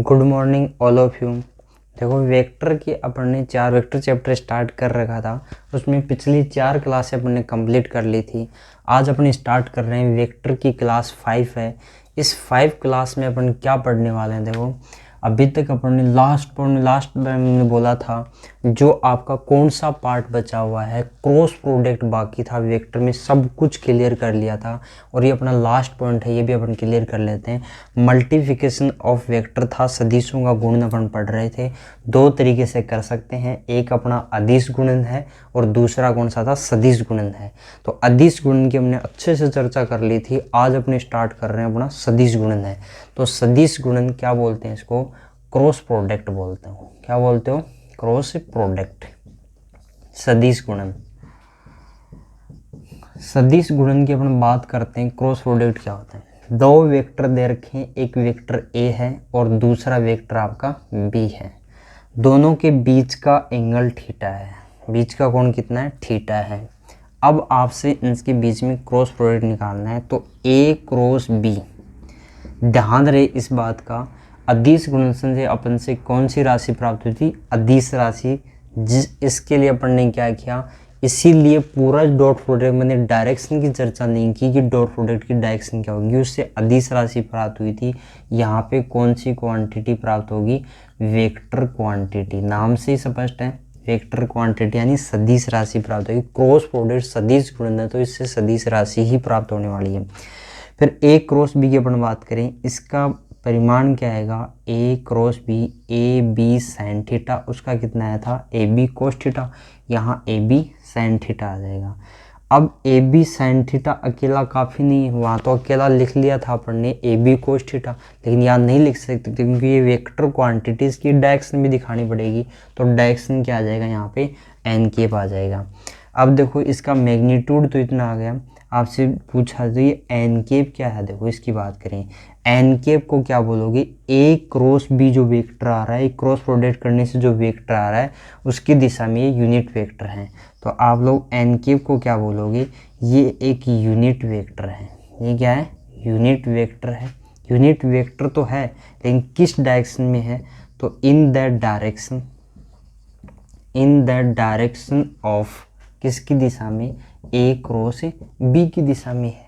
Good morning all of you. देखो vector की अपन ने 4 वेक्टर चैप्टर स्टार्ट कर रखा था, उसमें पिछली 4 क्लासें अपन ने कंप्लीट कर ली थी। आज अपन स्टार्ट कर रहे हैं वेक्टर की क्लास 5 है। इस 5 क्लास में अपन क्या पढ़ने वाले हैं, देखो अभी तक अपन ने लास्ट टाइम मैंने बोला था जो आपका कौन सा पार्ट बचा हुआ है, क्रॉस प्रोडक्ट बाकी था वेक्टर में, सब कुछ क्लियर कर लिया था। और ये अपना लास्ट पॉइंट है, ये भी अपन क्लियर कर लेते हैं। मल्टीप्लिकेशन ऑफ वेक्टर था, सदिशों का गुणन अपन पढ़ रहे थे। 2 तरीके से कर सकते हैं, एक अपना अदिश गुणन है और दूसरा कौन सा था, सदिश गुणन है। तो अदिश गुणन की हमने अच्छे से चर्चा कर ली थी, आज अपने स्टार्ट कर रहे हैं अपना सदिश गुणन है। तो सदिश गुणन क्या बोलते हैं, इसको क्रॉस प्रोडक्ट बोलते हो। क्या बोलते हो, क्रॉस प्रोडक्ट। सदिश गुणन, सदिश गुणन की अपन बात करते हैं। क्रॉस प्रोडक्ट क्या होता है, 2 वेक्टर दे रखे हैं, एक वेक्टर ए है और दूसरा वेक्टर आपका बी है। दोनों के बीच का एंगल थीटा है, बीच का कोण कितना है, थीटा है। अब आपसे इनके बीच में क्रॉस प्रोडक्ट निकालना है, तो ए क्रॉस बी। ध्यान रहे इस बात का, अदिश गुणनफल से अपन से कौन सी राशि प्राप्त हुई थी, अदिश राशि। इसके लिए अपन ने क्या किया, इसीलिए पूरा डॉट प्रोडक्ट मैंने डायरेक्शन की चर्चा नहीं की कि डॉट प्रोडक्ट की डायरेक्शन क्या होगी, उससे अदिश राशि प्राप्त हुई थी। यहाँ पे कौन सी क्वांटिटी प्राप्त होगी, वेक्टर क्वांटिटी। नाम से ही स्पष्ट है, वेक्टर क्वांटिटी यानी सदिश राशि प्राप्त होगी। क्रॉस प्रोडक्ट सदिश गुणन है तो इससे सदिश राशि ही प्राप्त होने वाली है। फिर ए क्रॉस बी की अपन बात करें, इसका परिमाण क्या आएगा, A cross B, A B sine theta, उसका कितना आया था, ए बी कोस थीटा। यहाँ ए बी साइन थीटा आ जाएगा। अब ए बी साइन थीटा अकेला काफ़ी नहीं, वहाँ तो अकेला लिख लिया था अपन ने ए बी कोस थीटा, लेकिन यहाँ नहीं लिख सकते क्योंकि ये वेक्टर क्वांटिटीज़ की डायरेक्शन भी दिखानी पड़ेगी। तो डायरेक्शन क्या आ जाएगा, यहाँ पे एन केप आ जाएगा। अब देखो इसका मैग्नीट्यूड तो इतना आ गया, आपसे पूछा तो ये एन केप क्या है। देखो इसकी बात करें, एन केप को क्या बोलोगे, ए क्रॉस बी जो वेक्टर आ रहा है, क्रॉस प्रोडक्ट करने से जो वेक्टर आ रहा है उसकी दिशा में ये यूनिट वेक्टर है। तो आप लोग एन केप को क्या बोलोगे, ये एक यूनिट वेक्टर है। ये क्या है, यूनिट वेक्टर है। यूनिट वेक्टर तो है लेकिन किस डायरेक्शन में है, तो in that direction, in that direction of, किसकी दिशा में, ए क्रॉस बी की दिशा में है।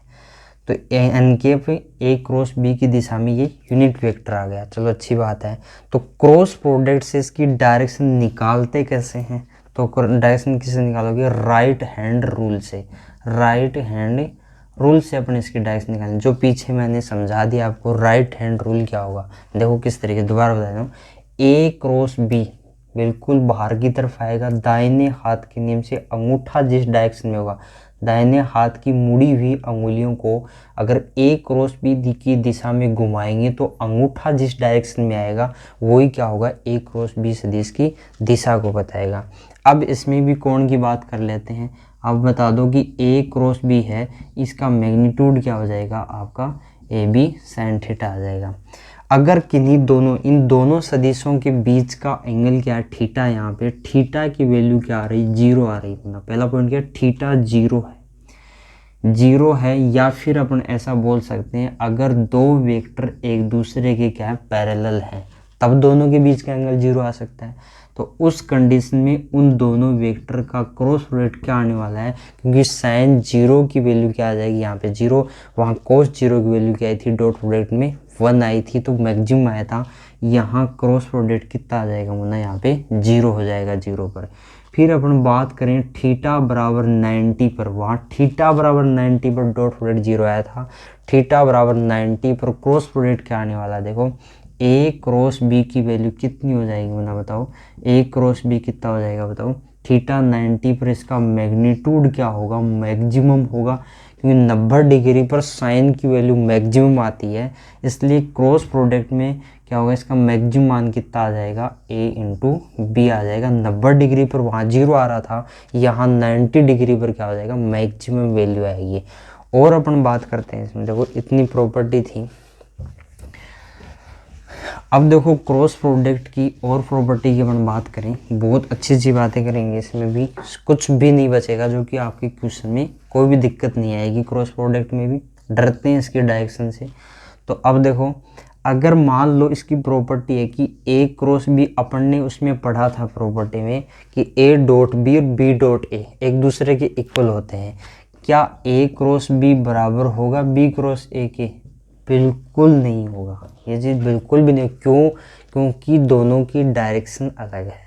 तो n cap a cross b की दिशा में ये यूनिट वेक्टर आ गया। चलो अच्छी बात है। तो क्रॉस प्रोडक्ट से इसकी डायरेक्शन निकालते कैसे हैं, तो डायरेक्शन किससे निकालोगे, राइट हैंड रूल से। राइट हैंड रूल से अपन इसकी डायरेक्शन निकालें, जो पीछे मैंने समझा दिया आपको। राइट हैंड रूल क्या होगा, देखो किस तरीके, दोबारा बता दूँ, ए क्रॉस बी बिल्कुल बाहर की तरफ आएगा, दाहिने हाथ के नियम से अंगूठा जिस डायरेक्शन में होगा, दाहिने हाथ की मुड़ी हुई अंगुलियों को अगर ए क्रॉस बी की दिशा में घुमाएंगे तो अंगूठा जिस डायरेक्शन में आएगा वही क्या होगा, ए क्रॉस बी सदिश की दिशा को बताएगा। अब इसमें भी कोण की बात कर लेते हैं। अब बता दो कि ए क्रॉस बी है, इसका मैग्नीट्यूड क्या हो जाएगा आपका, ए बी साइन थीटा आ जाएगा। अगर किन्हीं दोनों, इन दोनों सदिशों के बीच का एंगल क्या है, थीटा। यहाँ पे थीटा की वैल्यू क्या आ रही, 0 आ रही है। पहला पॉइंट क्या है, थीटा 0 है, 0 है। या फिर अपन ऐसा बोल सकते हैं, अगर 2 वेक्टर एक दूसरे के क्या है, पैरेलल हैं, तब दोनों के बीच का एंगल 0 आ सकता है। तो उस कंडीशन में उन दोनों वेक्टर का क्रॉस प्रोडक्ट क्या आने वाला है, क्योंकि साइन 0 की वैल्यू क्या आ जाएगी, यहाँ पे 0, वहाँ कोस 0 की वैल्यू क्या आई थी, डॉट प्रोडक्ट में 1 आई थी, तो मैक्सिमम आया था। यहाँ क्रॉस प्रोडक्ट कितना आ जाएगा, वरना यहाँ पे 0 हो जाएगा 0 पर। फिर अपन बात करें थीटा बराबर 90 पर, वहाँ थीटा बराबर 90 पर डॉट प्रोडक्ट 0 आया था। थीटा बराबर 90 पर क्रॉस प्रोडक्ट क्या आने वाला है, देखो ए क्रॉस बी की वैल्यू कितनी हो जाएगी, वरना बताओ, ए क्रॉस बी कितना हो जाएगा बताओ, थीटा 90 पर इसका मैग्नीट्यूड क्या होगा, मैक्सिमम होगा, क्योंकि 90 डिग्री पर साइन की वैल्यू मैक्सिमम आती है, इसलिए क्रॉस प्रोडक्ट में क्या होगा, इसका मैक्सिमम मान कितना आ जाएगा, ए इंटू बी आ जाएगा। 90 डिग्री पर वहाँ 0 आ रहा था, यहाँ 90 डिग्री पर क्या हो जाएगा, मैक्सिमम वैल्यू आएगी। और अपन बात करते हैं इसमें, देखो इतनी प्रॉपर्टी थी। अब देखो क्रॉस प्रोडक्ट की और प्रॉपर्टी की अपन बात करें, बहुत अच्छी अच्छी बातें करेंगे, इसमें भी कुछ भी नहीं बचेगा जो कि आपके क्वेश्चन में कोई भी दिक्कत नहीं आएगी। क्रॉस प्रोडक्ट में भी डरते हैं इसके डायरेक्शन से। तो अब देखो अगर मान लो इसकी प्रॉपर्टी है कि ए क्रॉस बी, अपन ने उसमें पढ़ा था प्रॉपर्टी में कि ए डॉट बी और बी डॉट ए एक दूसरे के इक्वल होते हैं, क्या ए क्रॉस बी बराबर होगा बी क्रॉस ए के? बिल्कुल नहीं होगा, ये चीज़ बिल्कुल भी नहीं। क्यों? क्योंकि दोनों की डायरेक्शन अलग है।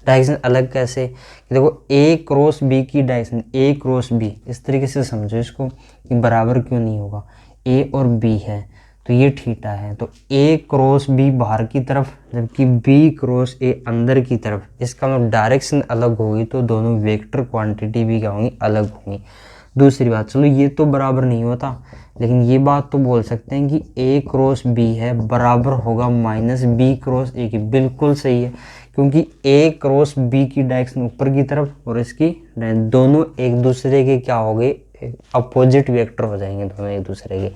डायरेक्शन अलग कैसे? देखो ए क्रॉस बी की डायरेक्शन, ए क्रॉस बी इस तरीके से समझो इसको कि बराबर क्यों नहीं होगा, ए और बी है तो ये थीटा है, तो ए क्रॉस बी बाहर की तरफ जबकि बी क्रॉस ए अंदर की तरफ, इसका मतलब डायरेक्शन अलग होगी तो दोनों वेक्टर क्वांटिटी भी क्या होंगी, अलग होंगी। दूसरी बात, चलो ये तो बराबर नहीं होता, लेकिन ये बात तो बोल सकते हैं कि ए क्रॉस बी है बराबर होगा माइनस बी क्रॉस ए की। बिल्कुल सही है, क्योंकि ए क्रॉस बी की डायरेक्शन ऊपर की तरफ और इसकी दोनों एक दूसरे के क्या हो गए, अपोजिट वेक्टर हो जाएंगे दोनों एक दूसरे के।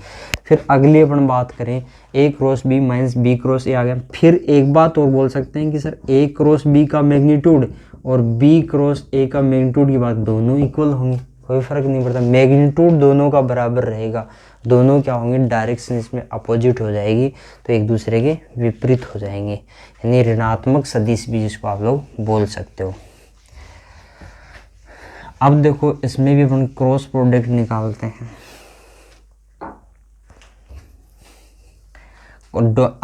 फिर अगली अपन बात करें, A cross B minus B cross A आ गया। फिर एक बात और बोल सकते हैं कि सर ए क्रॉस बी का मैग्नीट्यूड और बी क्रॉस ए का मैग्नीट्यूड की बात, दोनों इक्वल होंगे, कोई फर्क नहीं पड़ता, मैग्नीट्यूड दोनों का बराबर रहेगा, दोनों क्या होंगे, डायरेक्शन इसमें अपोजिट हो जाएगी तो एक दूसरे के विपरीत हो जाएंगे, यानी ऋणात्मक सदिश भी जिसको आप लोग बोल सकते हो। अब देखो इसमें भी अपन क्रॉस प्रोडक्ट निकालते हैं।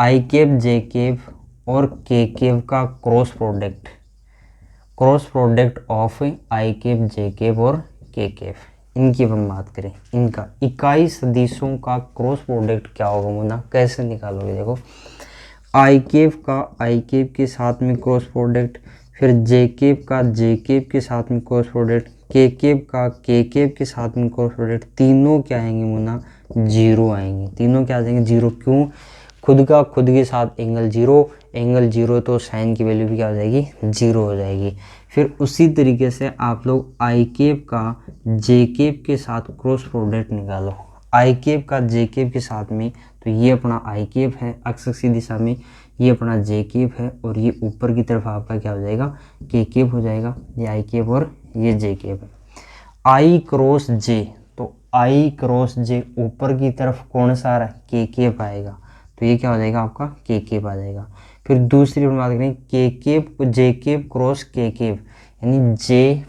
आई केप जे केप और के केप का cross product of i cap j cap और के केप, इनकी अपन बात करें, इनका इकाई सदिशों का क्रॉस प्रोडक्ट क्या होगा मुन्ना, कैसे निकालोगे? देखो आई केप का आई केप के साथ में क्रॉस प्रोडक्ट, फिर जे केप का जे केप के साथ में क्रॉस प्रोडक्ट, के केप का के केप के साथ में क्रॉस प्रोडक्ट, तीनों क्या आएंगे मुन्ना, जीरो आएंगे, तीनों क्या आ जाएंगे, जीरो। क्यों? खुद का खुद के साथ एंगल जीरो तो साइन की वैल्यू भी क्या हो जाएगी, जीरो हो जाएगी। फिर उसी तरीके से आप लोग आई केप का जे केप के साथ क्रॉस प्रोडक्ट निकालो, आई केप का जे केप के साथ में, तो ये अपना आई केप है एक्स की दिशा में, ये अपना जे केप है और ये ऊपर की तरफ आपका क्या हो जाएगा, के केप हो जाएगा, ये आई केप और ये जे केप है। आई क्रॉस जे, तो आई क्रॉस जे ऊपर की तरफ कौन सा आ रहा है, के केप आएगा, तो ये क्या हो जाएगा आपका के केप आ जाएगा। फिर दूसरी बात करें, के केप जे केप क्रॉस के केप, यानी जे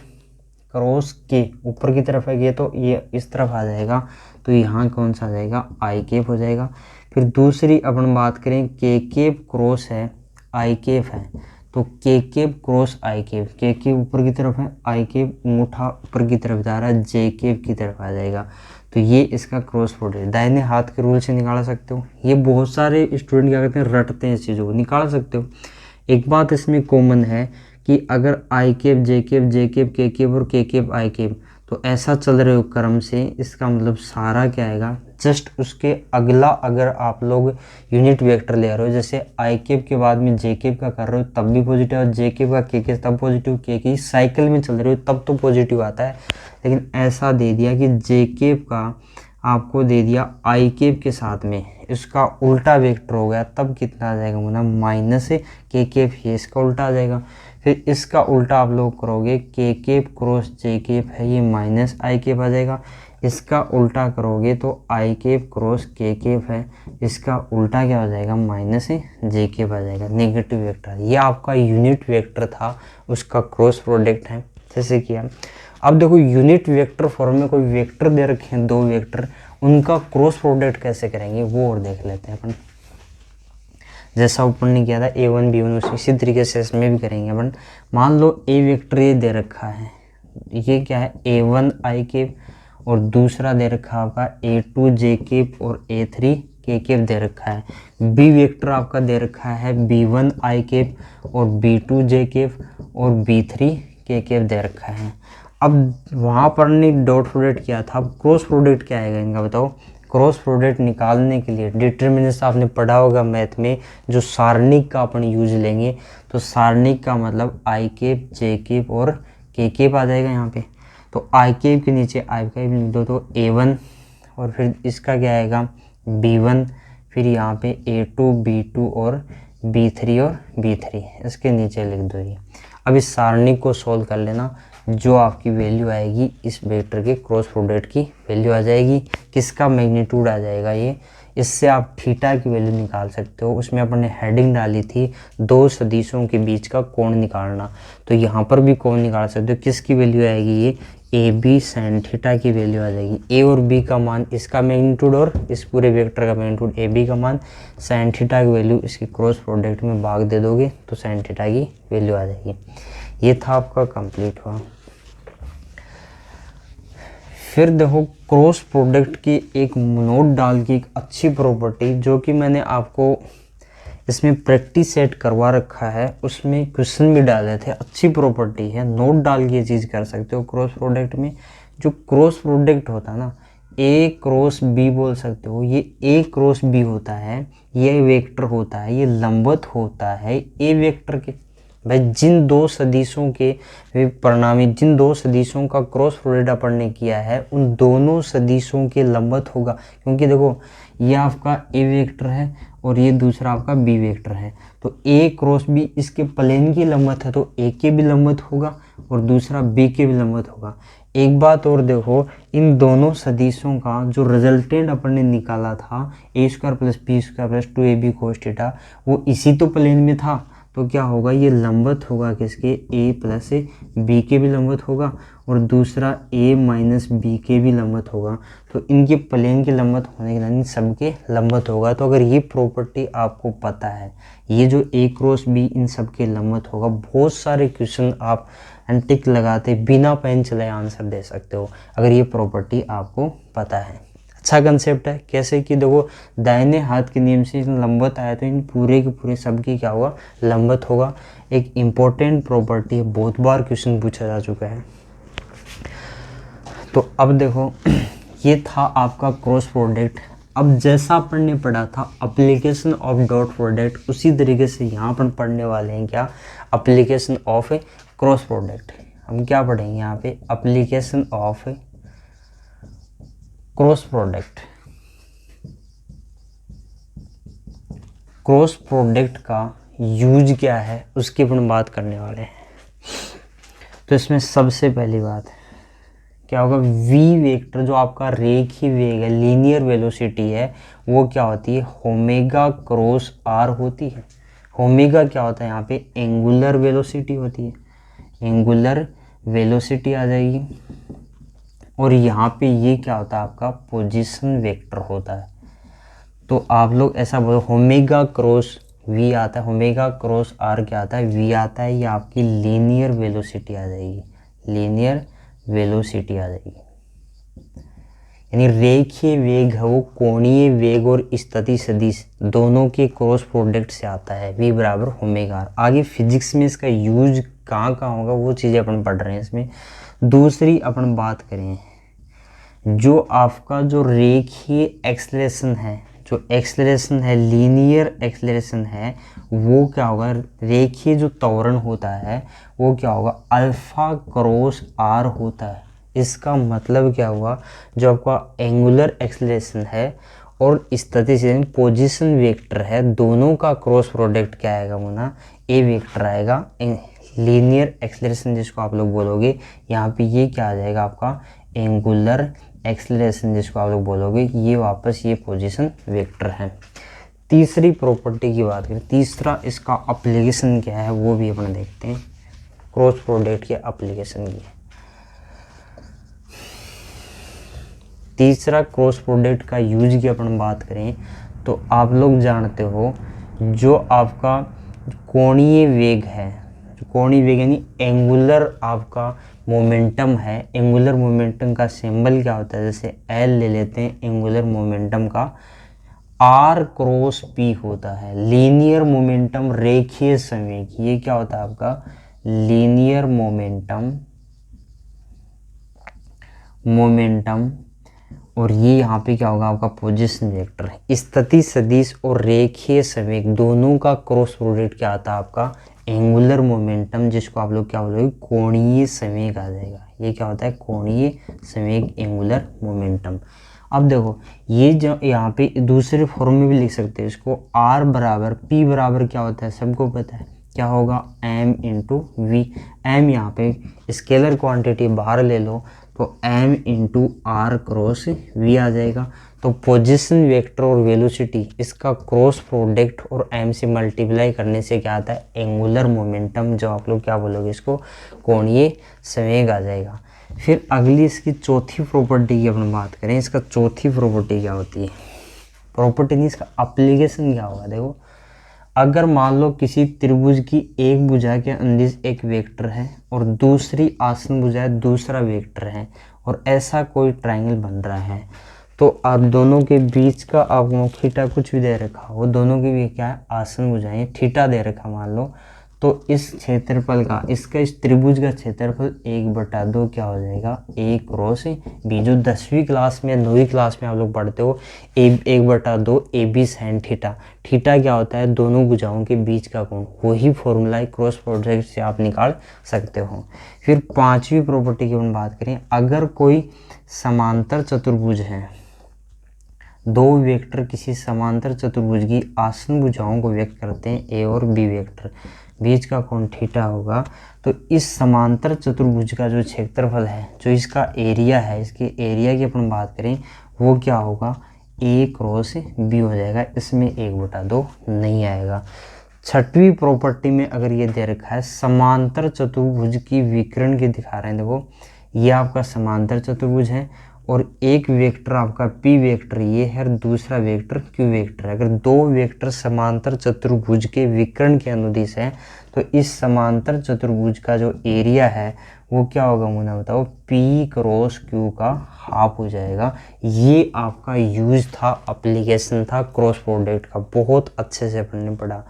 क्रॉस के ऊपर की तरफ है ये, तो ये इस तरफ आ जाएगा, तो यहाँ कौन सा आ जाएगा, आई केप हो जाएगा। फिर दूसरी अपन बात करें, के केप क्रॉस है आई केप है, तो के केप क्रॉस आई केप, के केप ऊपर की तरफ है, आई केप अंगूठा ऊपर की तरफ जा रहा है, जे केप की तरफ आ जाएगा, तो ये इसका क्रॉस प्रोडक्ट दाहिने हाथ के रूल से निकाल सकते हो। ये बहुत सारे स्टूडेंट क्या करते हैं, रटते हैं इस चीज़ों को, निकाल सकते हो। एक बात इसमें कॉमन है कि अगर आई केप जे केप के केप और के केप आई केप, तो ऐसा चल रहे हो क्रम से, इसका मतलब सारा क्या आएगा, जस्ट उसके अगला अगर आप लोग यूनिट वेक्टर ले रहे हो, जैसे आई केप के बाद में जे केप का कर रहे हो तब भी पॉजिटिव, और जे केप का के केप तब पॉजिटिव, के की साइकिल में चल रहे हो तब तो पॉजिटिव आता है। लेकिन ऐसा दे दिया कि जे केप का आपको दे दिया आई केप के साथ में, इसका उल्टा वेक्टर हो गया, तब कितना आ जाएगा मुना, माइनस के केप, ये इसका उल्टा आ जाएगा। फिर इसका उल्टा आप लोग करोगे, के केप क्रॉस जे केप है, ये माइनस आई केप आ जाएगा। इसका उल्टा करोगे तो आई केप क्रॉस के केप है, इसका उल्टा क्या हो जाएगा, माइनस जे केप आ जाएगा, नेगेटिव वेक्टर। ये आपका यूनिट वेक्टर था, उसका क्रॉस प्रोडक्ट है, जैसे किया। अब देखो यूनिट वेक्टर फॉर्म में कोई वेक्टर दे रखे हैं, दो वेक्टर, उनका क्रॉस प्रोडक्ट कैसे करेंगे वो और देख लेते हैं अपन। जैसा ऊपर ने किया था a1 b1, इसी तरीके से इसमें भी करेंगे अपन। मान लो ए वेक्टर ये दे रखा है, ये क्या है, a1 आई केप, और दूसरा दे रखा है आपका a2 जे केप और a3 के केप दे रखा है। बी वेक्टर आपका दे रखा है b1 आई केप और b2 जे केप और b3 के केप दे रखा है। अब वहाँ पर ने डॉट प्रोडक्ट किया था, अब क्रॉस प्रोडक्ट क्या आएगा इनका बताओ। क्रॉस प्रोडक्ट निकालने के लिए डिटरमिनेंट्स आपने पढ़ा होगा मैथ में, जो सारणिक का अपन यूज लेंगे, तो सारणिक का मतलब आई केप जे केप और के केप आ जाएगा यहाँ पे। तो आई केप के नीचे आई केप लिख दो तो a1, और फिर इसका क्या आएगा b1, फिर यहाँ पे a2 b2 और b3 और b3, इसके नीचे लिख दो ये। अब इस सारणिक को सॉल्व कर लेना, जो आपकी वैल्यू आएगी इस वेक्टर के क्रॉस प्रोडक्ट की वैल्यू आ जाएगी। किसका मैग्नीट्यूड आ जाएगा, ये इससे आप थीटा की वैल्यू निकाल सकते हो। उसमें अपन ने हेडिंग डाली थी दो सदिशों के बीच का कोण निकालना, तो यहाँ पर भी कोण निकाल सकते हो। किसकी वैल्यू आएगी, ये ए बी साइन थीटा की वैल्यू आ जाएगी। ए और बी का मान, इसका मैग्नीट्यूड और इस पूरे वेक्टर का मैग्नीट्यूड, ए बी का मान, साइन थीटा की वैल्यू इसकी क्रॉस प्रोडक्ट में भाग दे दोगे तो साइन थीटा की वैल्यू आ जाएगी। ये था आपका कंप्लीट हुआ। फिर देखो क्रॉस प्रोडक्ट की एक नोट डाल की एक अच्छी प्रॉपर्टी, जो कि मैंने आपको इसमें प्रैक्टिस सेट करवा रखा है, उसमें क्वेश्चन भी डाले थे। अच्छी प्रॉपर्टी है, नोट डाल के ये चीज़ कर सकते हो। क्रॉस प्रोडक्ट में जो क्रॉस प्रोडक्ट होता है ना, ए क्रॉस बी बोल सकते हो। ये ए क्रॉस बी होता है, ये वेक्टर होता है, ये लंबवत होता है ए वेक्टर के। भाई जिन दो सदिशों के परिणामी, जिन दो सदिशों का क्रॉस प्रोडक्ट अपन ने किया है, उन दोनों सदिशों के लंबवत होगा। क्योंकि देखो ये आपका ए वेक्टर है और ये दूसरा आपका बी वेक्टर है, तो ए क्रॉस बी इसके प्लेन की लंबवत है, तो ए के भी लंबवत होगा और दूसरा बी के भी लंबवत होगा। एक बात और देखो, इन दोनों सदिशों का जो रिजल्टेंट अपन ने निकाला था A square plus B square plus 2ab cos theta, वो इसी तो प्लेन में था, तो क्या होगा, ये लंबवत होगा किसके, ए प्लस बी के भी लंबवत होगा और दूसरा ए माइनस बी के भी लंबवत होगा। तो इनके प्लेन के लंबवत होने के नाते सबके लंबवत होगा। तो अगर ये प्रॉपर्टी आपको पता है, ये जो ए क्रॉस बी इन सबके लंबवत होगा, बहुत सारे क्वेश्चन आप टिक लगाते बिना पेन चलाए आंसर दे सकते हो, अगर ये प्रॉपर्टी आपको पता है। अच्छा कंसेप्ट है। कैसे कि देखो दाहिने हाथ के नियम से लंबवत आया तो इन पूरे के पूरे सबकी क्या होगा, लंबवत होगा। एक इम्पोर्टेंट प्रॉपर्टी है, बहुत बार क्वेश्चन पूछा जा चुका है। तो अब देखो ये था आपका क्रॉस प्रोडक्ट। अब जैसा अपन ने पढ़ा था एप्लीकेशन ऑफ डॉट प्रोडक्ट, उसी तरीके से यहाँ पर पढ़ने वाले हैं क्या, एप्लीकेशन ऑफ क्रॉस प्रोडक्ट। हम क्या पढ़ेंगे यहाँ पे, application of cross product. Cross product का यूज क्या है उसकी अपन बात करने वाले हैं। तो इसमें सबसे पहली बात क्या होगा, वी वेक्टर जो आपका रेखीय वेग है, लीनियर वेलोसिटी है, वो क्या होती है, ओमेगा क्रॉस आर होती है। ओमेगा क्या होता है यहाँ पे, एंगुलर वेलोसिटी होती है, एंगुलर वेलोसिटी आ जाएगी। और यहाँ पे ये क्या होता है आपका, पोजीशन वेक्टर होता है। तो आप लोग ऐसा बोलो, ओमेगा क्रॉस वी आता है, ओमेगा क्रॉस आर क्या आता है, वी आता है। ये आपकी लीनियर वेलोसिटी आ जाएगी, लीनियर वेलोसिटी आ जाएगी। यानी रेखीय वेग है वो कोणीय वेग और स्थिति सदिश दोनों के क्रॉस प्रोडक्ट से आता है, वी बराबर ओमेगा आर। आगे फिजिक्स में इसका यूज कहाँ कहाँ होगा वो चीज़ें अपन पढ़ रहे हैं इसमें। दूसरी अपन बात करें, जो आपका जो रेखीय एक्सेलरेशन है, जो एक्सेलरेशन है, लीनियर एक्सेलरेशन है, वो क्या होगा, रेखीय जो त्वरण होता है वो क्या होगा, अल्फा क्रॉस आर होता है। इसका मतलब क्या हुआ, जो आपका एंगुलर एक्सेलरेशन है और स्थिति पोजीशन वेक्टर है, दोनों का क्रॉस प्रोडक्ट क्या आएगा, वो ना ए वेक्टर आएगा। लीनियर एक्सेलरेशन जिसको आप लोग बोलोगे, यहाँ पे ये क्या आ जाएगा आपका, एंगुलर एक्सेलरेशन जिसको आप लोग बोलोगे, ये वापस ये पोजीशन वेक्टर है। तीसरी प्रॉपर्टी की बात करें, तीसरा इसका एप्लीकेशन क्या है वो भी अपन देखते हैं, क्रॉस प्रोडक्ट के एप्लीकेशन की। तीसरा क्रॉस प्रोडक्ट का यूज की अपन बात करें तो आप लोग जानते हो, जो आपका कोणीय वेग है, जो कोणीय वेग यानी एंगुलर आपका मोमेंटम है, एंगुलर मोमेंटम का सिंबल क्या होता है, जैसे एल ले लेते हैं, एंगुलर मोमेंटम का आर क्रॉस पी होता है। लीनियर मोमेंटम रेखीय संवेग, ये क्या होता है आपका, लीनियर मोमेंटम और ये यहाँ पे क्या होगा आपका पोजीशन वेक्टर है। स्थिति सदिश और रेखीय संवेग दोनों का क्रॉस प्रोडक्ट क्या आता है आपका, एंगुलर मोमेंटम, जिसको आप लोग क्या बोलोगे, कोणीय संवेग आ जाएगा। ये क्या होता है, कोणीय संवेग, एंगुलर मोमेंटम। अब देखो ये जो यहाँ पे दूसरे फॉर्म में भी लिख सकते हैं इसको, आर बराबर पी बराबर क्या होता है, सबको पता है क्या होगा, एम इंटू वी। एम यहाँ पे स्केलर क्वांटिटी बाहर ले लो तो m into r cross v आ जाएगा। तो पोजीशन वेक्टर और वेलोसिटी इसका क्रॉस प्रोडक्ट और m से मल्टीप्लाई करने से क्या आता है, एंगुलर मोमेंटम, जो आप लोग क्या बोलोगे इसको, कोणीय संवेग आ जाएगा। फिर अगली इसकी चौथी प्रॉपर्टी की अपन बात करें, इसका चौथी प्रॉपर्टी क्या होती है, प्रॉपर्टी नहीं इसका एप्लीकेशन क्या होगा। देखो अगर मान लो किसी त्रिभुज की एक भुजा के अंदिश एक वेक्टर है और दूसरी आसन भुजा दूसरा वेक्टर है और ऐसा कोई ट्रायंगल बन रहा है, तो आप दोनों के बीच का आपको थीटा कुछ भी दे रखा हो, दोनों की भी क्या है, आसन भुजाएं थीटा दे रखा मान लो, तो इस क्षेत्रफल का, इसका इस त्रिभुज का क्षेत्रफल 1/2 क्या हो जाएगा, a क्रॉस b। जो 10वीं क्लास में 9वीं क्लास में आप लोग पढ़ते हो 1/2 AB sin थीटा। थीटा क्या होता है, दोनों भुजाओं के बीच का कोण, वही फॉर्मूला क्रॉस प्रोडक्ट से आप निकाल सकते हो। फिर 5वीं प्रॉपर्टी की हम बात करें, अगर कोई समांतर चतुर्भुज है, दो वेक्टर किसी समांतर चतुर्भुज की आसन भुजाओं को व्यक्त करते हैं, ए और बी वेक्टर, बीच का कोण थीटा होगा, तो इस समांतर चतुर्भुज का जो क्षेत्रफल है, जो इसका एरिया है, इसके एरिया की अपन बात करें, वो क्या होगा, ए क्रॉस बी हो जाएगा, इसमें 1/2 नहीं आएगा। 6वीं प्रॉपर्टी में अगर ये दे रखा है समांतर चतुर्भुज की विकर्ण के दिखा रहे हैं, देखो ये आपका समांतर चतुर्भुज है और एक वेक्टर आपका P वेक्टर ये है और दूसरा वेक्टर Q वेक्टर है। अगर दो वेक्टर समांतर चतुर्भुज के विकर्ण के अनुदिश है, तो इस समांतर चतुर्भुज का जो एरिया है वो क्या होगा, मुझे बताओ, P क्रॉस Q का हाफ हो जाएगा। ये आपका यूज था, एप्लीकेशन था क्रॉस प्रोडक्ट का, बहुत अच्छे से अपन ने पढ़ा।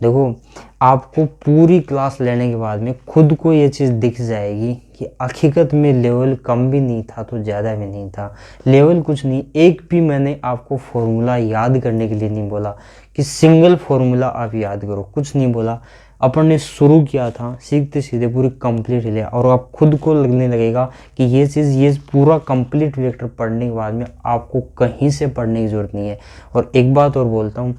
देखो आपको पूरी क्लास लेने के बाद में खुद को ये चीज़ दिख जाएगी कि हकीकत में लेवल कम भी नहीं था तो ज़्यादा भी नहीं था, लेवल कुछ नहीं, एक भी मैंने आपको फॉर्मूला याद करने के लिए नहीं बोला कि सिंगल फॉर्मूला आप याद करो, कुछ नहीं बोला। अपन ने शुरू किया था सीखते सीधे पूरी कंप्लीट लिया, और आप खुद को लगने लगेगा कि ये पूरा कंप्लीट वेक्टर पढ़ने के बाद में आपको कहीं से पढ़ने की ज़रूरत नहीं है। और एक बात और बोलता हूँ,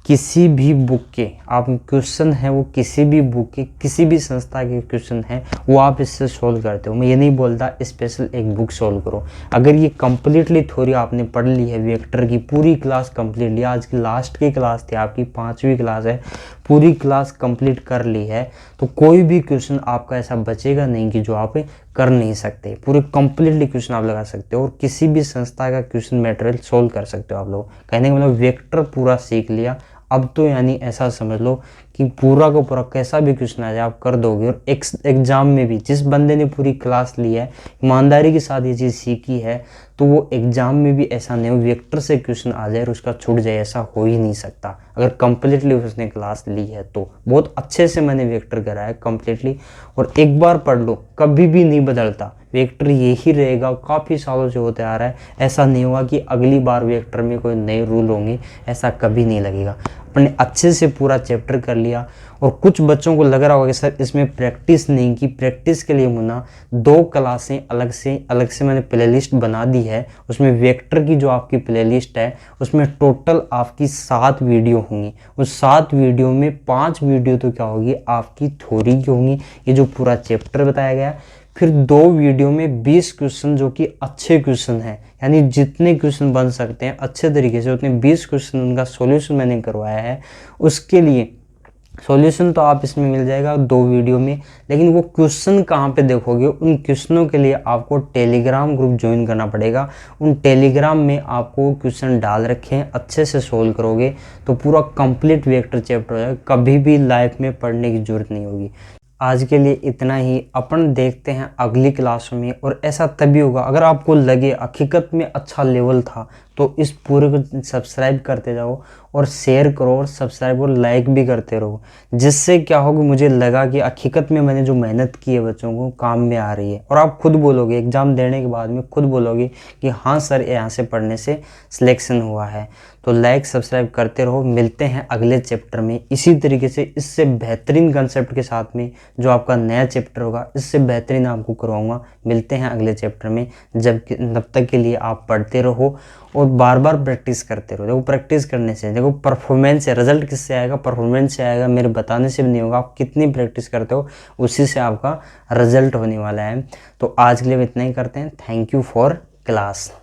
किसी भी बुक के आप क्वेश्चन है, वो किसी भी बुक के किसी भी संस्था के क्वेश्चन है, वो आप इससे सोल्व करते हो। मैं ये नहीं बोलता स्पेशल एक बुक सोल्व करो, अगर ये कंप्लीटली थ्योरी आपने पढ़ ली है, वेक्टर की पूरी क्लास कंप्लीट ली, आज की लास्ट की क्लास थी आपकी 5वीं क्लास है, पूरी क्लास कंप्लीट कर ली है, तो कोई भी क्वेश्चन आपका ऐसा बचेगा नहीं कि जो आप कर नहीं सकते। पूरे कंप्लीटली क्वेश्चन आप लगा सकते हो और किसी भी संस्था का क्वेश्चन मटेरियल सोल्व कर सकते हो आप लोग। कहने का मतलब वेक्टर पूरा सीख लिया, अब तो यानी ऐसा समझ लो कि पूरा का पूरा कैसा भी क्वेश्चन आ जाए आप कर दोगे। और एग्जाम में भी जिस बंदे ने पूरी क्लास ली है, ईमानदारी के साथ ये चीज़ सीखी है, तो वो एग्जाम में भी ऐसा नहीं हो वेक्टर से क्वेश्चन आ जाए और उसका छूट जाए, ऐसा हो ही नहीं सकता। अगर कंप्लीटली उसने क्लास ली है तो बहुत अच्छे से मैंने वेक्टर कराया कंप्लीटली, और एक बार पढ़ लो कभी भी नहीं बदलता, वेक्टर यही रहेगा, काफ़ी सालों से होते आ रहा है। ऐसा नहीं होगा कि अगली बार वेक्टर में कोई नए रूल होंगे, ऐसा कभी नहीं लगेगा। अपने अच्छे से पूरा चैप्टर कर लिया। और कुछ बच्चों को लग रहा होगा कि सर इसमें प्रैक्टिस नहीं की, प्रैक्टिस के लिए मुन्ना 2 क्लासें अलग से मैंने प्लेलिस्ट बना दी है, उसमें वेक्टर की जो आपकी प्लेलिस्ट है उसमें टोटल आपकी 7 वीडियो होंगी। उस 7 वीडियो में 5 वीडियो तो क्या होगी, आपकी थ्योरी की होंगी, ये जो पूरा चैप्टर बताया गया। फिर 2 वीडियो में 20 क्वेश्चन जो कि अच्छे क्वेश्चन हैं, यानी जितने क्वेश्चन बन सकते हैं अच्छे तरीके से उतने 20 क्वेश्चन उनका सॉल्यूशन मैंने करवाया है। उसके लिए सॉल्यूशन तो आप इसमें मिल जाएगा 2 वीडियो में, लेकिन वो क्वेश्चन कहाँ पे देखोगे, उन क्वेश्चनों के लिए आपको टेलीग्राम ग्रुप ज्वाइन करना पड़ेगा। उन टेलीग्राम में आपको क्वेश्चन डाल रखे हैं, अच्छे से सोल्व करोगे तो पूरा कंप्लीट वेक्टर चैप्टर हो जाएगा, कभी भी लाइफ में पढ़ने की जरूरत नहीं होगी। आज के लिए इतना ही, अपन देखते हैं अगली क्लास में। और ऐसा तभी होगा अगर आपको लगे हकीकत में अच्छा लेवल था तो इस पूरे को सब्सक्राइब करते जाओ और शेयर करो और सब्सक्राइब और लाइक भी करते रहो, जिससे क्या होगा, मुझे लगा कि हकीकत में मैंने जो मेहनत की है बच्चों को काम में आ रही है। और आप खुद बोलोगे एग्ज़ाम देने के बाद में, खुद बोलोगे कि हाँ सर यहाँ से पढ़ने से सिलेक्शन हुआ है। तो लाइक सब्सक्राइब करते रहो। मिलते हैं अगले चैप्टर में इसी तरीके से, इससे बेहतरीन कंसेप्ट के साथ में, जो आपका नया चैप्टर होगा इससे बेहतरीन आपको करवाऊंगा। मिलते हैं अगले चैप्टर में, तब तक के लिए आप पढ़ते रहो और बार बार प्रैक्टिस करते रहो। देखो प्रैक्टिस करने से देखो परफॉर्मेंस है, रिजल्ट किससे आएगा, परफॉर्मेंस से आएगा, मेरे बताने से भी नहीं होगा। आप कितनी प्रैक्टिस करते हो उसी से आपका रिजल्ट होने वाला है। तो आज के लिए इतना ही करते हैं। Thank you for class.